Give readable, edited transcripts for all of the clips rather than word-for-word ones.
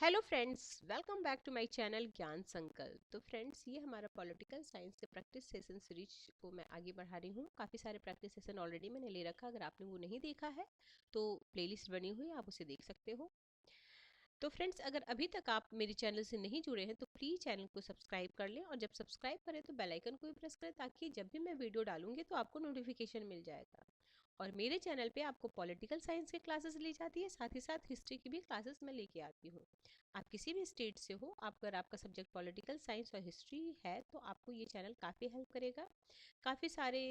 Hello friends, welcome back to my channel Gyan Sankalp. तो friends, ये हमारा पॉलिटिकल साइंस के प्रैक्टिस सेशन सीरीज को मैं आगे बढ़ा रही हूँ। काफ़ी सारे प्रैक्टिस सेशन ऑलरेडी मैंने ले रखा। अगर आपने वो नहीं देखा है तो प्लेलिस्ट बनी हुई है, आप उसे देख सकते हो। तो फ्रेंड्स, अगर अभी तक आप मेरे चैनल से नहीं जुड़े हैं तो प्लीज़ चैनल को सब्सक्राइब कर लें, और जब सब्सक्राइब करें तो बेल आइकन को भी प्रेस करें, ताकि जब भी मैं वीडियो डालूंगी तो आपको नोटिफिकेशन मिल जाएगा। और मेरे चैनल पे आपको पॉलिटिकल साइंस की क्लासेस ली जाती है, साथ ही साथ हिस्ट्री की भी क्लासेस मैं लेके आती हूँ। आप किसी भी स्टेट से हो, अगर आपका सब्जेक्ट पॉलिटिकल साइंस और हिस्ट्री है तो आपको ये चैनल काफ़ी हेल्प करेगा। काफ़ी सारे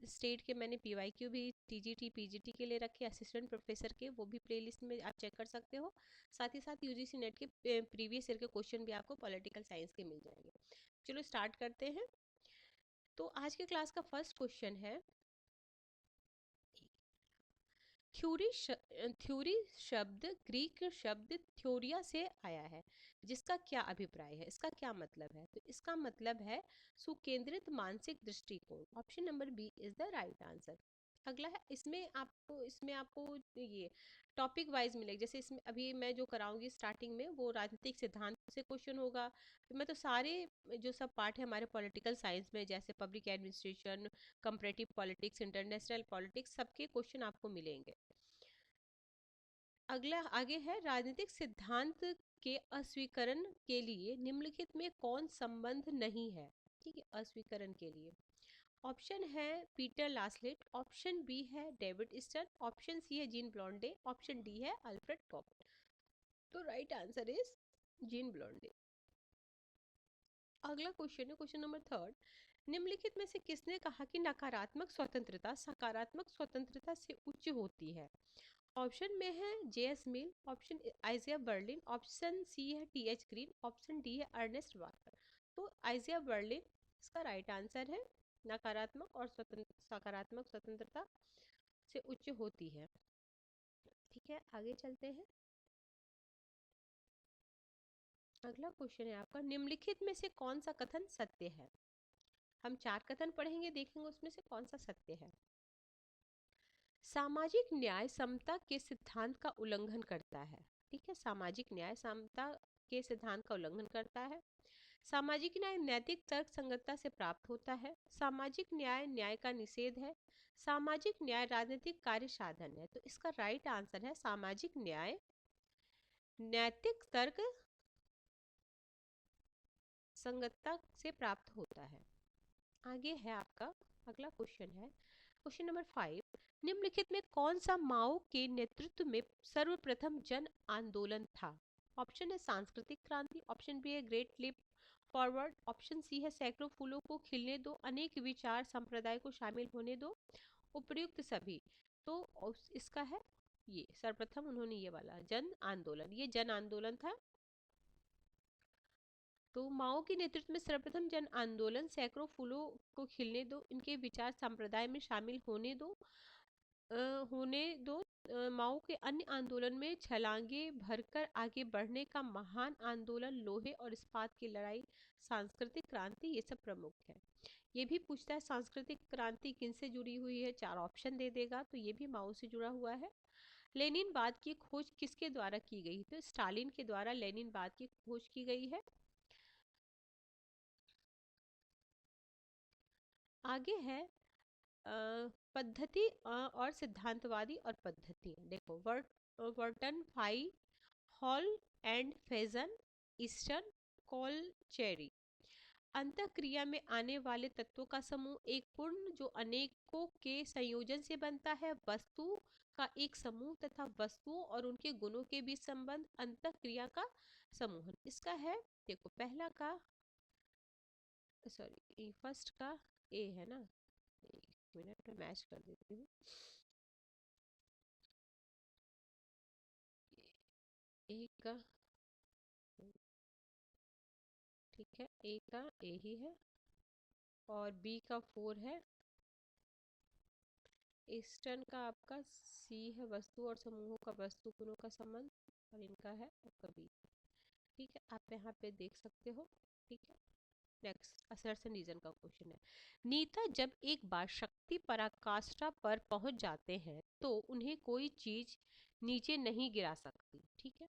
स्टेट के मैंने पीवाईक्यू भी टीजीटी पीजीटी के लिए रखे, असिस्टेंट प्रोफेसर के, वो भी प्लेलिस्ट में आप चेक कर सकते हो। साथ ही साथ यूजीसी नेट के प्रीवियस ईयर के क्वेश्चन भी आपको पॉलिटिकल साइंस के मिल जाएंगे। चलो स्टार्ट करते हैं। तो आज के क्लास का फर्स्ट क्वेश्चन है, थ्योरी शब्द ग्रीक शब्द थ्योरिया से आया है, जिसका क्या अभिप्राय है, इसका क्या मतलब है? तो इसका मतलब है सुकेंद्रित मानसिक दृष्टिकोण। Option number B is the right answer. अगला है, इसमें आपको ये टॉपिक वाइज मिलेगा। जैसे इसमें अभी मैं जो कराऊंगी स्टार्टिंग में, वो राजनीतिक सिद्धांत से क्वेश्चन होगा। फिर मैं तो सारे जो सब पार्ट है हमारे पॉलिटिकल साइंस में, जैसे public administration, comparative politics, international politics, सबके क्वेश्चन आपको मिलेंगे। अगला आगे है, राजनीतिक सिद्धांत के अस्वीकरण के लिए निम्नलिखित में कौन संबंध नहीं है? ठीक है, अस्वीकरण के लिए ऑप्शन है पीटर लास्लेट, ऑप्शन बी है डेविड स्टर्न, ऑप्शन सी है जीन ब्लॉन्डे, ऑप्शन डी है अल्फ्रेड कॉपर। तो राइट आंसर इज जीन ब्लॉन्डे। अगला क्वेश्चन है, क्वेश्चन नंबर थर्ड। निम्नलिखित में से किसने कहा कि नकारात्मक स्वतंत्रता सकारात्मक स्वतंत्रता से उच्च होती है? ऑप्शन में है JS Mill, option Isaiah Berlin, option C है टीएच ग्रीन, ऑप्शन डी है अर्नेस्ट वाकर। तो आइजिया बर्लिन इसका राइट आंसर है। नकारात्मक और सकारात्मक स्वतंत्रता से उच्च होती है। ठीक है, आगे चलते हैं। अगला क्वेश्चन है आपका, निम्नलिखित में से कौन सा कथन सत्य है? हम चार कथन पढ़ेंगे, देखेंगे उसमें से कौन सा सत्य है। सामाजिक न्याय समता के सिद्धांत का उल्लंघन करता है। ठीक है, सामाजिक न्याय समता के सिद्धांत का उल्लंघन करता है। सामाजिक न्याय नैतिक तर्क संगतता से प्राप्त होता है। सामाजिक न्याय न्याय का निषेध है। सामाजिक न्याय राजनीतिक कार्य साधन है। तो इसका राइट आंसर है सामाजिक न्याय नैतिक तर्क संगतता से प्राप्त होता है। आगे है आपका अगला क्वेश्चन है, क्वेश्चन नंबर 5। निम्नलिखित में कौन सा माओ के नेतृत्व में सर्वप्रथम जन आंदोलन था? ऑप्शन है सांस्कृतिक क्रांति, ऑप्शन बी है great leap forward, option C है सैकड़ों फूलों को खिलने दो, अनेक विचार संप्रदाय को शामिल होने दो, उपयुक्त सभी। तो इसका है ये सर्वप्रथम उन्होंने ये वाला जन आंदोलन, ये जन आंदोलन था। तो माओ के नेतृत्व में सर्वप्रथम जन आंदोलन सैकड़ों फूलों को खिलने दो, इनके विचार संप्रदाय में शामिल होने दो माओ के अन्य आंदोलन में छलांगे भरकर आगे बढ़ने का महान आंदोलन, लोहे और इस्पात की लड़ाई, सांस्कृतिक क्रांति, ये सब प्रमुख है। ये भी पूछता है सांस्कृतिक क्रांति किनसे जुड़ी हुई है, चार ऑप्शन दे देगा, तो ये भी माओ से जुड़ा हुआ है। लेनिनवाद की खोज किसके द्वारा की गई? तो स्टालिन के द्वारा लेनिनवाद की खोज की गई है। आगे है पद्धति और सिद्धांतवादी और पद्धति। देखो वर्टन फाई हॉल एंड फेजन ईस्टर्न कॉलचेरी। अंतःक्रिया में आने वाले तत्वों का समूह एक पूर्ण जो अनेकों के संयोजन से बनता है। वस्तु का एक समूह तथा वस्तुओं और उनके गुणों के बीच संबंध अंतःक्रिया का समूह। इसका है, देखो पहला का, सॉरी फर्स्ट का ए है ना, एक मिनट में मैच कर देती हूँ। ए का, ठीक है, ए का ए ही है, और बी का 4 है। ईस्टर्न का आपका सी है, वस्तु और समूहों का वस्तु गुणों का संबंध, और इनका है आपका बी। ठीक है, आप यहाँ पे देख सकते हो। ठीक है, नेक्स्ट असर्शन रीजन का क्वेश्चन है। नेता जब एक बार शक्ति पराकाष्ठा पर पहुंच जाते हैं तो उन्हें कोई चीज नीचे नहीं गिरा सकती। ठीक है,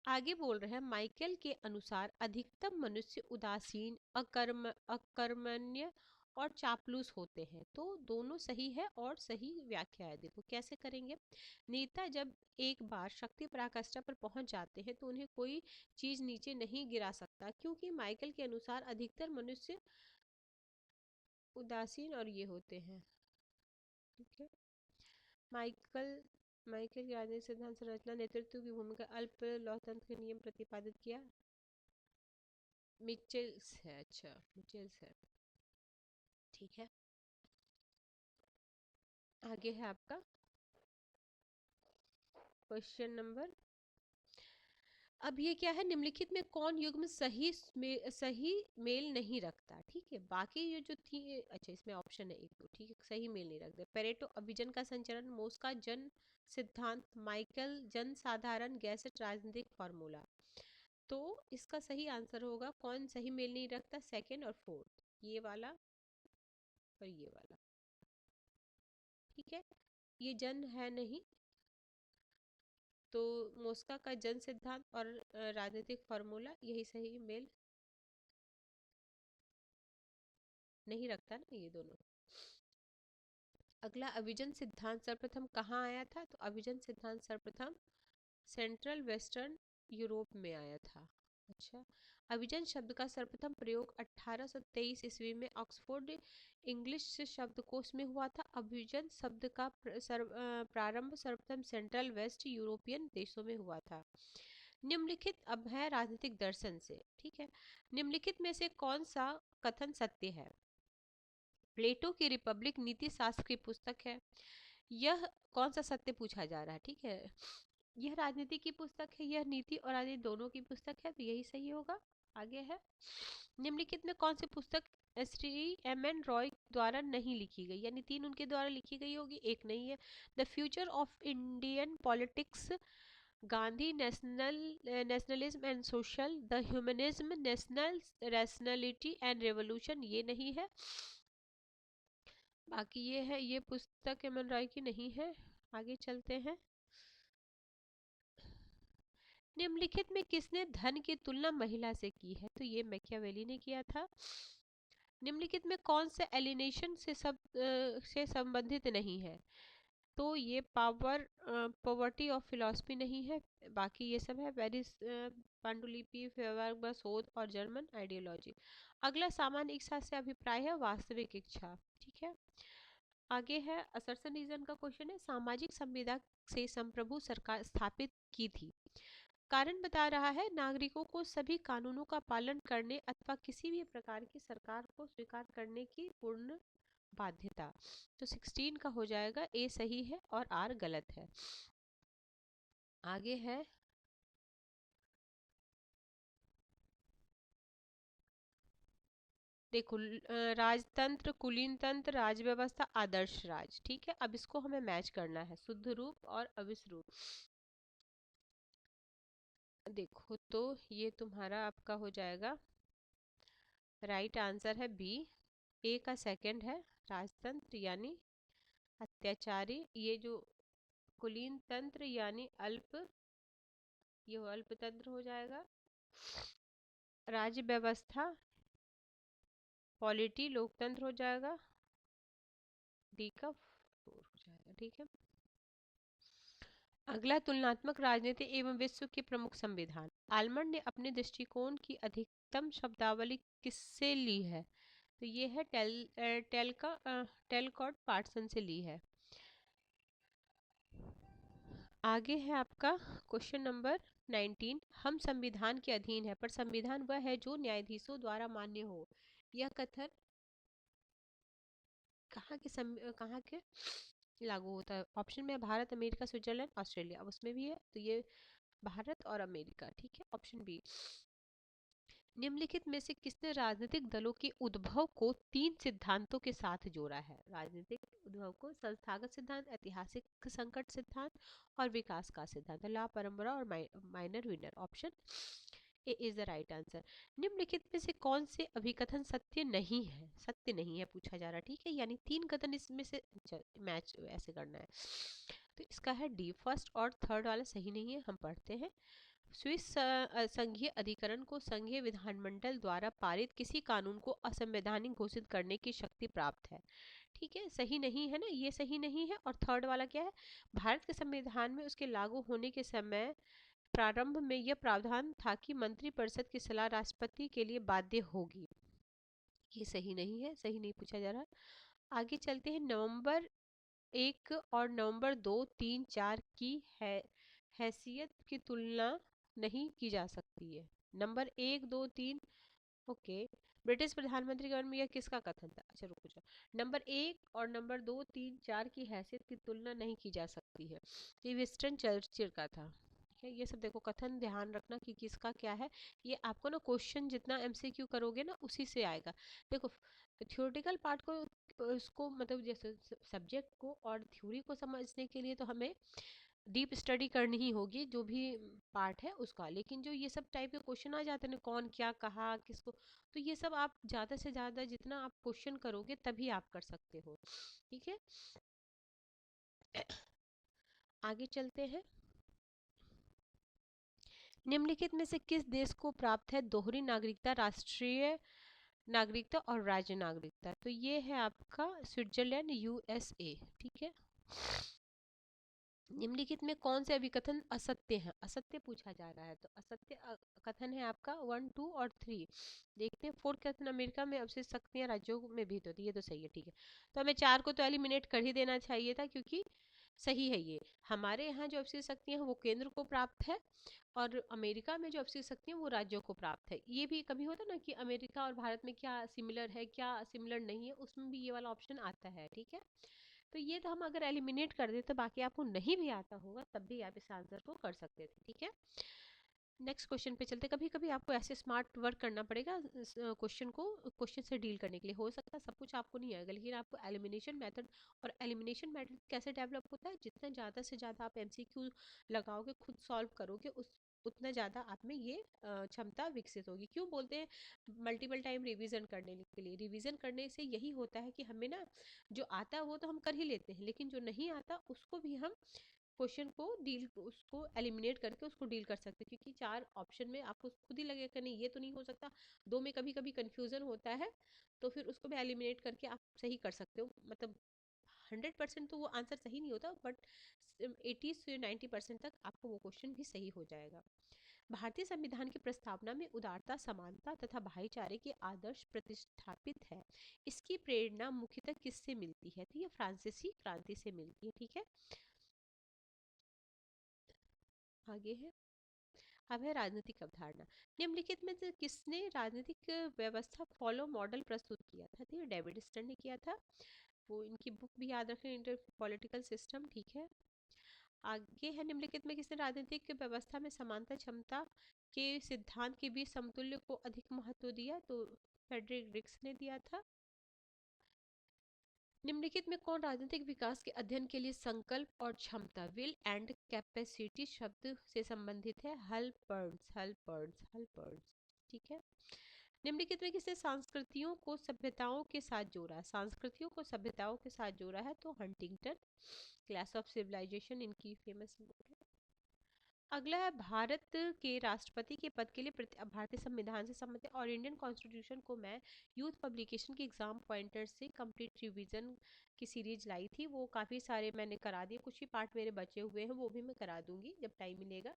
आगे बोल रहे हैं माइकल के अनुसार अधिकतम मनुष्य उदासीन, अकर्मण्य और चापलूस होते हैं। तो दोनों सही है और सही व्याख्या है। देखो कैसे करेंगे। नेता जब एक बार शक्ति पराकाष्ठा पर पहुंच जाते हैं तो उन्हें कोई चीज नीचे नहीं गिरा सकता, क्योंकि माइकल के अनुसार अधिकतर मनुष्य उदासीन और ये होते हैं। ठीक है, माइकल माइकल के राजनीतिक सिद्धांत संरचना नेतृत्व की भूमिका अल्प लोकतंत्र के नियम प्रतिपादित किया। मिचेल्स है, अच्छा मिचेल्स है। ठीक है, आगे है आपका क्वेश्चन नंबर। अब ये क्या है, निम्नलिखित में कौन युग्म सही मेल नहीं रखता। ठीक है, बाकी ये जो थी, अच्छा इसमें ऑप्शन है एक दो, ठीक है, सही मेल नहीं रखते। पेरेटो अभिजन का संचरण, मोस का जन सिद्धांत, माइकल जन साधारण, गैसेट राजनीतिक फार्मूला। तो इसका सही आंसर होगा कौन सही मेल नहीं रखता, सेकंड और फोर्थ, ये वाला और ये वाला। ठीक है, ये जन है नहीं, तो मोस्का का जन सिद्धांत और राजनीतिक फार्मूला यही सही मेल नहीं रखता ना, ये दोनों। अगला, अभिजन सिद्धांत सर्वप्रथम कहाँ आया था। तो अभिजन सिद्धांत सर्वप्रथम सेंट्रल वेस्टर्न यूरोप में आया था। अच्छा, अभिजन शब्द का सर्वप्रथम प्रयोग 1823 ईस्वी में ऑक्सफोर्ड इंग्लिश शब्दकोश में हुआ था। अभिजन शब्द का प्रारंभ सर्वप्रथम सेंट्रल वेस्ट यूरोपियन देशों में हुआ था। निम्नलिखित अब है राजनीतिक दर्शन से। ठीक है, निम्नलिखित में से कौन सा कथन सत्य है। प्लेटो की रिपब्लिक नीति शास्त्र की पुस्तक है। यह कौन सा सत्य पूछा जा रहा है। ठीक है, यह राजनीति की पुस्तक है, यह नीति और राजनीति दोनों की पुस्तक है, तो यही सही होगा। आगे है, निम्नलिखित में कौन सी पुस्तक श्री एम एन रॉय द्वारा नहीं लिखी गई, यानी तीन उनके द्वारा लिखी गई होगी, एक नहीं है। The future of Indian politics, Gandhi nationalism and social, the humanism, national rationality and revolution, ये नहीं है। बाकी ये है, ये पुस्तक एम एन रॉय की नहीं है। आगे चलते हैं। निम्नलिखित में किसने धन की तुलना महिला से की है। तो ये मैकियावेली ने किया था। निम्नलिखित में कौन से एलिनेशन से संबंधित नहीं है। तो ये पॉवर्टी ऑफ फिलॉसफी नहीं है। बाकी ये सब है, पेरिस पांडुलिपि, फेवर शोध और जर्मन आइडियोलॉजी। अगला, सामान्य इच्छा से अभिप्राय है वास्तविक इच्छा। ठीक है, आगे है असर्शन रीजन का क्वेश्चन है। सामाजिक संविदा से संप्रभु सरकार स्थापित की थी। कारण बता रहा है नागरिकों को सभी कानूनों का पालन करने अथवा किसी भी प्रकार की सरकार को स्वीकार करने की पूर्ण बाध्यता। तो 16 का हो जाएगा, ए सही है और आर गलत है। आगे है, देखो राजतंत्र, कुलीन तंत्र, राज व्यवस्था, आदर्श राज। ठीक है, अब इसको हमें मैच करना है, शुद्ध रूप और अविश रूप। देखो तो ये तुम्हारा आपका हो जाएगा, राइट आंसर है बी। ए का सेकंड है राजतंत्र यानी अत्याचारी, ये जो कुलीन तंत्र यानी अल्प, ये अल्पतंत्र हो जाएगा। राज्य व्यवस्था पॉलिटी लोकतंत्र हो जाएगा, डी का 4 हो जाएगा। ठीक है, अगला, तुलनात्मक राजनीति एवं विश्व के प्रमुख संविधान। आलमंड ने अपने दृष्टिकोण की अधिकतम शब्दावली किससे ली है। तो ये है टेलकॉट पार्सन से ली है। आगे है आपका क्वेश्चन नंबर 19। हम संविधान के अधीन है, पर संविधान वह है जो न्यायाधीशों द्वारा मान्य हो। यह कथन कहाँ के लागू होता है। ऑप्शन में भारत, अमेरिका, स्विट्जरलैंड, ऑस्ट्रेलिया। अब उसमें भी है, तो ये भारत और अमेरिका। ठीक है, ऑप्शन बी। निम्नलिखित में से किसने राजनीतिक दलों के उद्भव को तीन सिद्धांतों के साथ जोड़ा है। राजनीतिक उद्भव को संस्थागत सिद्धांत, ऐतिहासिक संकट सिद्धांत और विकास का सिद्धांत, ला परंपरा और minor winner. Option A is the right answer. निम्नलिखित में से कौन से अभिकथन सत्य नहीं है, सत्य नहीं है पूछा जा रहा है, ठीक है, यानी तीन कथन इसमें से मैच ऐसे करना है। तो इसका है डी, फर्स्ट और थर्ड वाला सही नहीं है, हम पढ़ते हैं। स्विस संघीय अधिकरण को संघीय विधानमंडल द्वारा पारित किसी कानून को असंवैधानिक घोषित करने की शक्ति प्राप्त है, ठीक है, सही नहीं है ना, ये सही नहीं है। और थर्ड वाला क्या है, भारत के संविधान में उसके लागू होने के समय प्रारंभ में यह प्रावधान था कि मंत्रिपरिषद की सलाह राष्ट्रपति के लिए बाध्य होगी, ये सही नहीं है, सही नहीं पूछा जा रहा। आगे चलते हैं, नवंबर 1 और नवंबर 2, 3, 4 की हैसियत की तुलना नहीं की जा सकती है। नंबर 1, 2, 3, ओके, ब्रिटिश प्रधानमंत्री के बारे में यह किसका कथन था, अच्छा रुको जाओ, नंबर 1 और नंबर 2, 3, 4 की हैसियत की तुलना नहीं की जा सकती है, ये विंस्टन चर्चिल का था, ठीक है। ये सब देखो कथन ध्यान रखना कि किसका क्या है, ये आपको ना क्वेश्चन जितना एमसीक्यू करोगे ना उसी से आएगा। देखो थ्योरेटिकल पार्ट को उसको मतलब जैसे सब्जेक्ट को और थ्योरी को समझने के लिए तो हमें डीप स्टडी करनी ही होगी जो भी पार्ट है उसका, लेकिन जो ये सब टाइप के क्वेश्चन आ जाते हैं ना, कौन क्या कहा किसको, तो ये सब आप ज़्यादा से ज़्यादा जितना आप क्वेश्चन करोगे तभी आप कर सकते हो, ठीक है। आगे चलते हैं, निम्नलिखित में से किस देश को प्राप्त है दोहरी नागरिकता, राष्ट्रीय नागरिकता और राज्य नागरिकता, तो ये है आपका स्विट्जरलैंड, यूएसए, ठीक है। निम्नलिखित में कौन से अभिकथन असत्य हैं, असत्य पूछा जा रहा है, तो असत्य कथन है आपका 1, 2 और 3। देखते हैं, फोर्थ कथन, अमेरिका में अवशिष्ट शक्तियां राज्यों में भी होती है, ये तो सही है, ठीक है, तो हमें 4 को तो एलिमिनेट कर ही देना चाहिए था क्योंकि सही है ये। हमारे यहाँ जो अवशिष्ट शक्तियां हैं वो केंद्र को प्राप्त है और अमेरिका में जो अवशिष्ट शक्तियां वो राज्यों को प्राप्त है। ये भी कभी होता ना कि अमेरिका और भारत में क्या सिमिलर है क्या सिमिलर नहीं है, उसमें भी ये वाला ऑप्शन आता है, ठीक है। तो ये तो हम अगर एलिमिनेट कर दें तो बाकी आपको नहीं भी आता होगा तब भी आप इस आंसर को कर सकते थे, ठीक है। नेक्स्ट क्वेश्चन पे चलते, कभी कभी आपको ऐसे स्मार्ट वर्क करना पड़ेगा क्वेश्चन से डील करने के लिए, हो सकता है सब कुछ आपको नहीं आएगा लेकिन आपको एलिमिनेशन मेथड, और एलिमिनेशन मेथड कैसे डेवलप होता है, जितना ज़्यादा से ज़्यादा आप एमसीक्यू लगाओगे खुद सॉल्व करोगे उस उतना ज़्यादा आप में ये क्षमता विकसित होगी। क्यों बोलते हैं मल्टीपल टाइम रिवीजन करने के लिए, रिवीजन करने से यही होता है कि हमें ना जो आता है वो तो हम कर ही लेते हैं लेकिन जो नहीं आता उसको भी हम क्वेश्चन को डील उसको एलिमिनेट करके उसको डील कर सकते हैं, क्योंकि 4 ऑप्शन में आपको खुद ही लगेगा कि नहीं ये तो नहीं हो सकता, 2 में कभी कभी कंफ्यूजन होता है तो फिर उसको भी एलिमिनेट करके आप सही कर सकते हो। मतलब 100% तो वो आंसर सही नहीं होता बट 80 से 90% तक आपको वो क्वेश्चन भी सही हो जाएगा। भारतीय संविधान की प्रस्तावना में उदारता, समानता तथा भाईचारे के आदर्श प्रतिष्ठापित है, इसकी प्रेरणा मुख्यतः किससे मिलती है, तो ये फ्रांसीसी क्रांति से मिलती है, ठीक है। आगे है, अब है राजनीतिक अवधारणा, निम्नलिखित में से किसने राजनीतिक व्यवस्था फॉलो मॉडल प्रस्तुत किया था, तो ये डेविड स्टर्न ने किया था, वो इनकी बुक भी याद रखें, इंटर पॉलिटिकल सिस्टम, ठीक है। आगे है, निम्नलिखित में किसने राजनीतिक व्यवस्था में समानता क्षमता के सिद्धांत के बीच समतुल्य को अधिक महत्व दिया, तो फ्रेडरिक डिक्स ने दिया था। निम्नलिखित में कौन राजनीतिक विकास के अध्ययन के लिए संकल्प और क्षमता, विल एंड कैपेसिटी शब्द से संबंधित है, हल पर्न्स, ठीक है। निम्नलिखित में किसने संस्कृतियों को सभ्यताओं के साथ जोड़ा, संस्कृतियों को सभ्यताओं के साथ जोड़ा है, तो हंटिंगटन, क्लास ऑफ सिविलाइजेशन इनकी फेमस बुक है। अगला है, भारत के राष्ट्रपति के पद के लिए भारतीय संविधान से संबंधित और इंडियन कॉन्स्टिट्यूशन को मैं यूथ पब्लिकेशन के एग्जाम पॉइंटर से कंप्लीट रिवीजन की सीरीज लाई थी, वो काफ़ी सारे मैंने करा दिए, कुछ ही पार्ट मेरे बचे हुए हैं वो भी मैं करा दूंगी जब टाइम मिलेगा,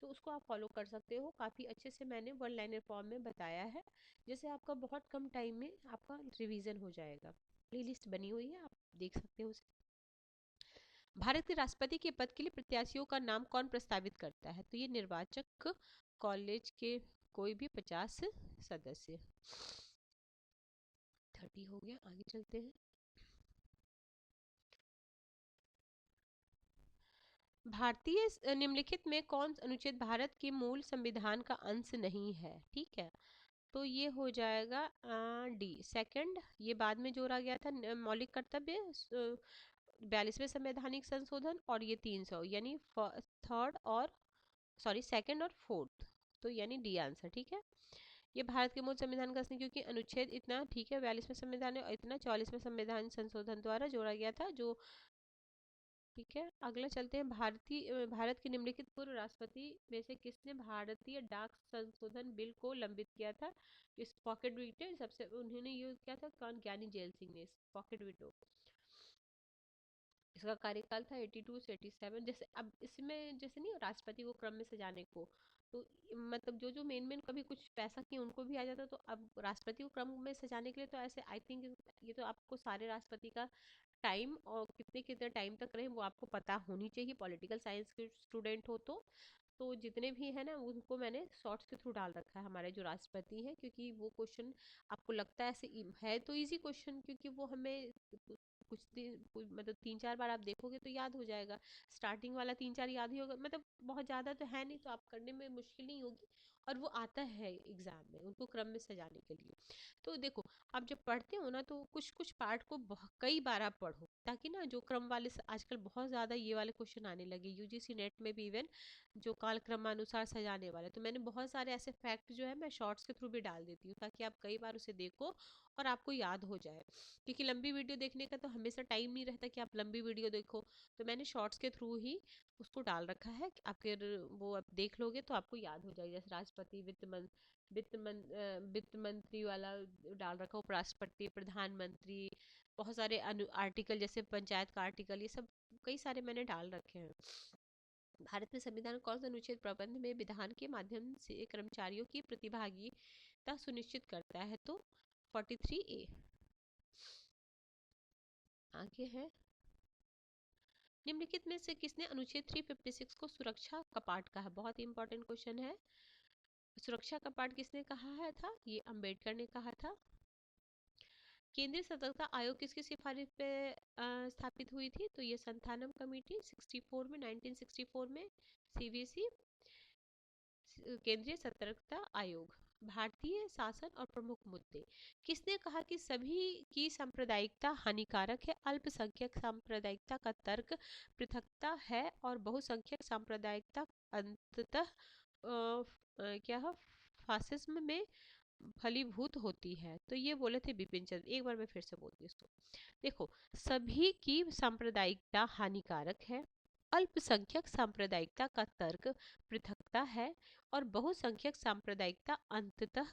तो उसको आप फॉलो कर सकते हो, काफ़ी अच्छे से मैंने वन लाइनर फॉर्म में बताया है, जैसे आपका बहुत कम टाइम में आपका रिवीजन हो जाएगा। प्ले लिस्ट बनी हुई है, आप देख सकते हो उसे। भारत के राष्ट्रपति के पद के लिए प्रत्याशियों का नाम कौन प्रस्तावित करता है, तो ये निर्वाचक कॉलेज के कोई भी 50 सदस्य। 30 हो गया, आगे चलते हैं। भारतीय निम्नलिखित में कौन अनुच्छेद भारत के मूल संविधान का अंश नहीं है, ठीक है, तो ये हो जाएगा डी सेकंड, ये बाद में जोड़ा गया था, मौलिक कर्तव्य 42वें संवैधानिक संशोधन, और ये 300 यानी थर्ड और सॉरी सेकंड और फोर्थ, तो यानी डी आंसर, ठीक है। ये भारत के मूल संविधान का असली, क्योंकि अनुच्छेद इतना, ठीक है, 42वें संविधान है और इतना 44वें संविधान संशोधन द्वारा जोड़ा गया था जो, ठीक है। अगला चलते हैं, भारत के निम्नलिखित पूर्व राष्ट्रपति में से किसने भारतीय डाक संशोधन बिल को लंबित किया था? इस पॉकेट वीटो सबसे उन्होंने यूज किया था, कौन? ज्ञानी जेल सिंह ने पॉकेट वीटो। इसका कार्यकाल था 82 से 87। जैसे अब इसमें जैसे नहीं राष्ट्रपति को क्रम में सजाने को, तो मतलब जो जो मेन मेन कभी कुछ पैसा किए उनको भी आ जाता, तो अब राष्ट्रपति को क्रम में सजाने के लिए तो ऐसे आई थिंक ये तो आपको सारे राष्ट्रपति का टाइम और कितने कितने टाइम तक रहे वो आपको पता होनी चाहिए, पॉलिटिकल साइंस के स्टूडेंट हो तो जितने भी है ना उनको मैंने शॉर्ट्स के थ्रू डाल रखा है हमारे जो राष्ट्रपति हैं, क्योंकि वो क्वेश्चन आपको लगता है ऐसे है तो इजी क्वेश्चन, क्योंकि वो हमें मतलब 3-4 बार आप देखोगे तो याद हो जाएगा। स्टार्टिंग वाला 3-4 याद ही होगा, मतलब बहुत ज़्यादा तो है नहीं, तो आप करने में मुश्किल नहीं होगी, और वो आता है एग्जाम में उनको क्रम में सजाने के लिए। तो देखो, आप जब पढ़ते हो ना तो कुछ कुछ पार्ट को कई बार आप पढ़ो, ताकि ना जो क्रम वाले आजकल बहुत ज़्यादा ये वाले क्वेश्चन आने लगे यूजीसी नेट में भी, इवन जो काल क्रमानुसार सजाने वाले, तो मैंने बहुत सारे ऐसे फैक्ट जो है मैं शॉर्ट्स के थ्रू भी डाल देती हूँ, ताकि आप कई बार उसे देखो और आपको याद हो जाए, क्योंकि लंबी वीडियो देखने का तो हमेशा टाइम नहीं रहता कि आप लंबी वीडियो देखो, तो मैंने शॉर्ट्स के थ्रू ही उसको डाल रखा है। आप फिर वो आप देख लोगे तो आपको याद हो जाएगा, जैसे राष्ट्रपति, वित्त मंत्री वाला डाल रखा, उपराष्ट्रपति, प्रधानमंत्री, बहुत सारे आर्टिकल, जैसे पंचायत का आर्टिकल, ये सब कई सारे मैंने डाल रखे हैं। भारत में संविधान कौन सा अनुच्छेद प्रबंध में विधान के माध्यम से कर्मचारियों की प्रतिभागिता सुनिश्चित करता है? तो 43A। आगे है, निम्नलिखित में से किसने अनुच्छेद 356 को सुरक्षा कपाट कहा? बहुत ही इंपॉर्टेंट क्वेश्चन है। सुरक्षा कपाट किसने कहा है था? ये अंबेडकर ने कहा था। केंद्रीय सतर्कता आयोग किसकी सिफारिश पे स्थापित हुई थी? तो ये संथानम कमेटी 64 में, 1964 में। सीवीसी, केंद्रीय सतर्कता आयोग। भारतीय शासन और प्रमुख मुद्दे, किसने कहा कि सभी की सांप्रदायिकता हानिकारक है? अल्पसंख्यक सांप्रदायिकता का तर्क पृथकता है और बहुसंख्यक सांप्रदायिकता अंततः क्या है, फासिज्म में फलीभूत होती है। तो ये बोले थे बिपिन चंद्र। एक बार मैं फिर से बोलती हूँ इसको, देखो, सभी की सांप्रदायिकता हानिकारक है, अल्पसंख्यक सांप्रदायिकता का तर्क पृथकता है और बहुसंख्यक सांप्रदायिकता अंततः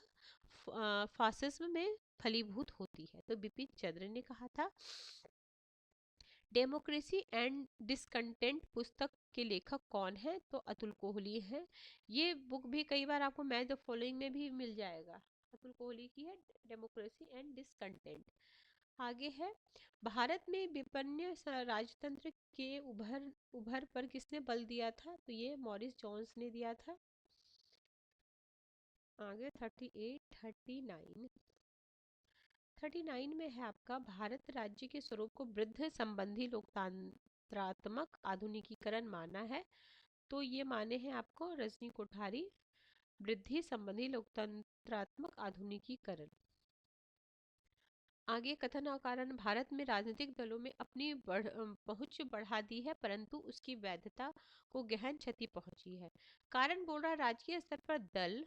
फासिज्म में फलीभूत होती है। तो बिपिन चंद्र ने कहा था। डेमोक्रेसी एंड डिसकंटेंट पुस्तक के लेखक कौन है? तो अतुल कोहली है। ये बुक भी कई बार आपको मैच द फॉलोइंग में भी मिल जाएगा, अतुल कोहली की है, डेमोक्रेसी एंड डिसकंटेंट। आगे है, भारत में विपन्न राजतंत्र के उभर पर किसने बल दिया था? तो ये मॉरिस जोन्स ने दिया था। आगे 39 में है आपका, भारत राज्य के स्वरूप को वृद्ध संबंधी लोकतंत्रात्मक आधुनिकीकरण माना है। तो ये माने हैं आपको रजनी कोठारी, वृद्धि संबंधी लोकतंत्रात्मक आधुनिकीकरण। आगे कथन और कारण, भारत में राजनीतिक दलों में अपनी पहुंच बढ़ा दी है परंतु उसकी वैधता को गहन क्षति पहुंची है। कारण बोल रहा, राजकीय स्तर पर दल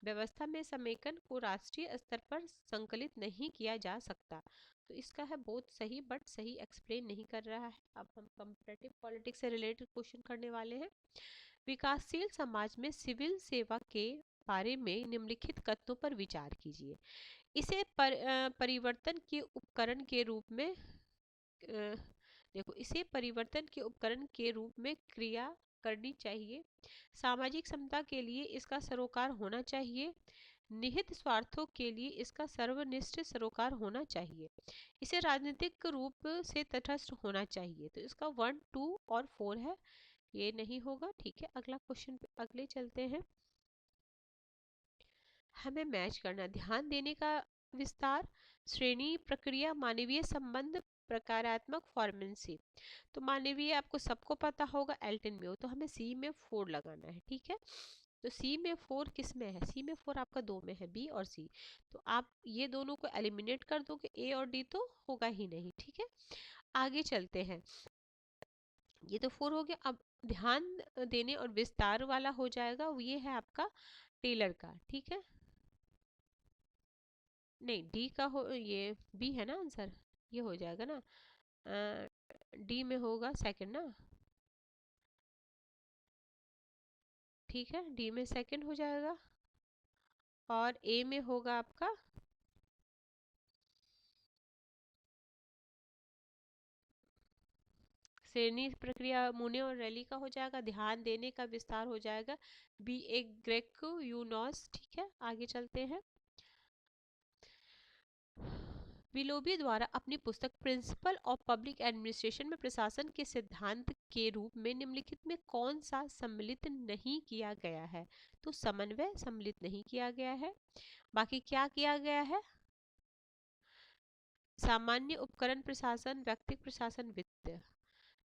व्यवस्था में समेकन को राष्ट्रीय स्तर पर संकलित नहीं किया जा सकता। तो इसका है बहुत सही, बट सही एक्सप्लेन नहीं कर रहा है। अब हम कंपैरेटिव पॉलिटिक्स से रिलेटेड क्वेश्चन करने वाले हैं। विकासशील समाज में सिविल सेवा के बारे में निम्नलिखित कथनों पर विचार कीजिए। इसे परिवर्तन के उपकरण के रूप में देखो, इसे परिवर्तन के उपकरण के रूप में क्रिया करनी चाहिए। सामाजिक समता के लिए इसका सरोकार होना चाहिए। निहित स्वार्थों के लिए इसका सर्वनिष्ठ सरोकार होना चाहिए। इसे राजनीतिक रूप से तटस्थ होना चाहिए। तो इसका 1, 2 और 4 है, ये नहीं होगा। ठीक है, अगला क्वेश्चन पे अगले चलते हैं। हमें मैच करना, ध्यान देने का विस्तार, श्रेणी, प्रक्रिया, मानवीय संबंध, प्रकारात्मक फॉर्मेंसी। तो मानवीय आपको सबको पता होगा, एल्टन में हो, तो हमें सी में 4 लगाना है। ठीक है, तो सी में 4 किस में है? सी में 4 आपका 2 में है, बी और सी। तो आप ये दोनों को एलिमिनेट कर दोगे, ए और डी तो होगा ही नहीं। ठीक है, आगे चलते हैं। ये तो 4 हो गया। अब ध्यान देने और विस्तार वाला हो जाएगा, ये है आपका टेलर का, ठीक है। नहीं, डी का हो, ये बी है ना आंसर, ये हो जाएगा ना। डी में होगा सेकंड ना, ठीक है, डी में सेकंड हो जाएगा। और ए में होगा आपका श्रेणी प्रक्रिया मुने और रैली का हो जाएगा, ध्यान देने का विस्तार हो जाएगा, बी एक ग्रेको यूनॉस, ठीक है। आगे चलते हैं। विलोबी द्वारा अपनी पुस्तक प्रिंसिपल ऑफ पब्लिक एडमिनिस्ट्रेशन में प्रशासन के सिद्धांत के रूप में निम्नलिखित में कौन सा सम्मिलित नहीं किया गया है? तो समन्वय सम्मिलित नहीं किया गया है। बाकी क्या किया गया है? सामान्य उपकरण प्रशासन, व्यक्तिगत प्रशासन, वित्त।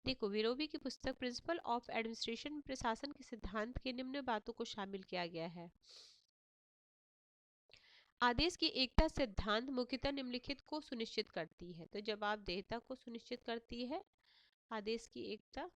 देखो, विलोबी की पुस्तक प्रिंसिपल ऑफ एडमिनिस्ट्रेशन में प्रशासन के सिद्धांत के निम्न बातों को शामिल किया गया है। आदेश की एकता सिद्धांत मुख्यतः निम्नलिखित को सुनिश्चित करती है, तो जवाबदेहिता को सुनिश्चित करती है आदेश की एकता।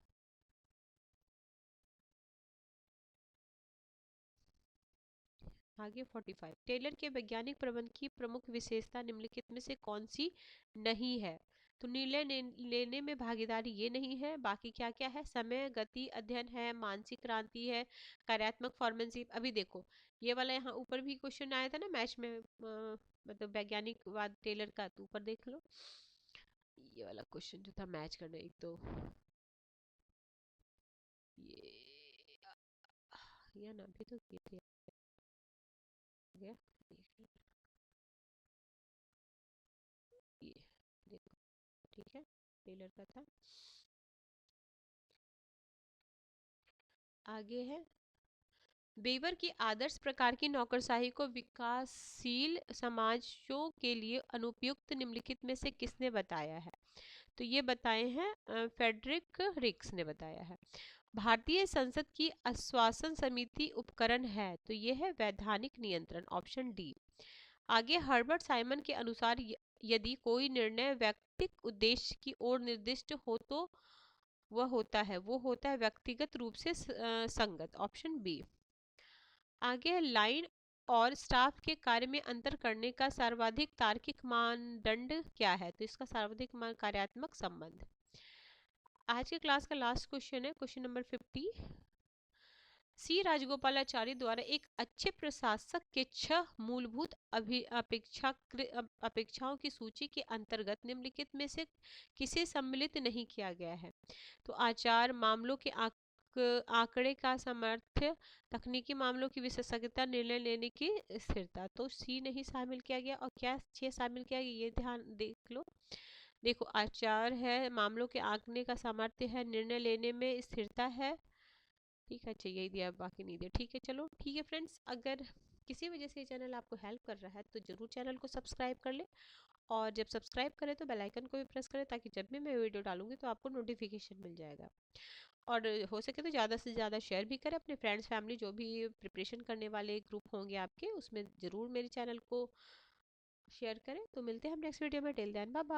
आगे 45, टेलर के वैज्ञानिक प्रबंध की प्रमुख विशेषता निम्नलिखित में से कौन सी नहीं है? तो निर्णय लेने में भागीदारी ये नहीं है। बाकी क्या क्या है? समय, गति, अध्ययन है, मानसिक क्रांति है, कार्यात्मक फॉर्मेनशिप। अभी देखो, ये वाला यहाँ ऊपर भी क्वेश्चन आया था ना मैच में, मतलब वैज्ञानिकवाद टेलर का, तो ऊपर देख लो, ये वाला क्वेश्चन जो था मैच करने, एक तो ये ना अभी तो किए थे, गया ये, देखो, ठीक है, टेलर का था। आगे है, बेवर की आदर्श प्रकार की नौकरशाही को विकासशील समाजों के लिए अनुपयुक्त निम्नलिखित में से किसने बताया है? तो ये बताए हैं फेडरिक रिक्स ने बताया है। भारतीय संसद की आश्वासन समिति उपकरण है, तो ये है वैधानिक नियंत्रण, ऑप्शन डी। आगे, हर्बर्ट साइमन के अनुसार यदि कोई निर्णय व्यक्तिगत उद्देश्य की ओर निर्दिष्ट हो तो वो होता है व्यक्तिगत रूप से संगत, ऑप्शन बी। आगे, लाइन और स्टाफ के कार्य में अंतर करने का सर्वाधिक तार्किक मानदंड क्या है? तो इसका सर्वाधिक कार्यात्मक संबंध। आज के क्लास का लास्ट क्वेश्चन है, क्वेश्चन नंबर 50। सी राजगोपालाचारी द्वारा एक अच्छे प्रशासक के 6 मूलभूत अपेक्षाओं की सूची के अंतर्गत निम्नलिखित में से किसे सम्मिलित नहीं किया गया है? तो आचार, मामलों के आंकड़े का सामर्थ्य, तकनीकी मामलों की विशेषज्ञता, निर्णय लेने की स्थिरता। तो सी नहीं शामिल किया गया। और क्या 6 शामिल किया गया, ये ध्यान देख लो। देखो, आचार है, मामलों के आंकने का सामर्थ्य है, निर्णय लेने में स्थिरता है, ठीक है। अच्छा, यही दिया, बाकी नहीं दिया, ठीक है। चलो ठीक है फ्रेंड्स, अगर किसी वजह से ये चैनल आपको हेल्प कर रहा है तो जरूर चैनल को सब्सक्राइब कर ले। और जब सब्सक्राइब करें तो बेल आइकन को भी प्रेस करें, ताकि जब भी मैं वीडियो डालूंगी तो आपको नोटिफिकेशन मिल जाएगा। और हो सके तो ज़्यादा से ज़्यादा शेयर भी करें अपने फ्रेंड्स फैमिली, जो भी प्रिपरेशन करने वाले ग्रुप होंगे आपके, उसमें ज़रूर मेरे चैनल को शेयर करें। तो मिलते हैं हम नेक्स्ट वीडियो में, टिल देन बाय बाय।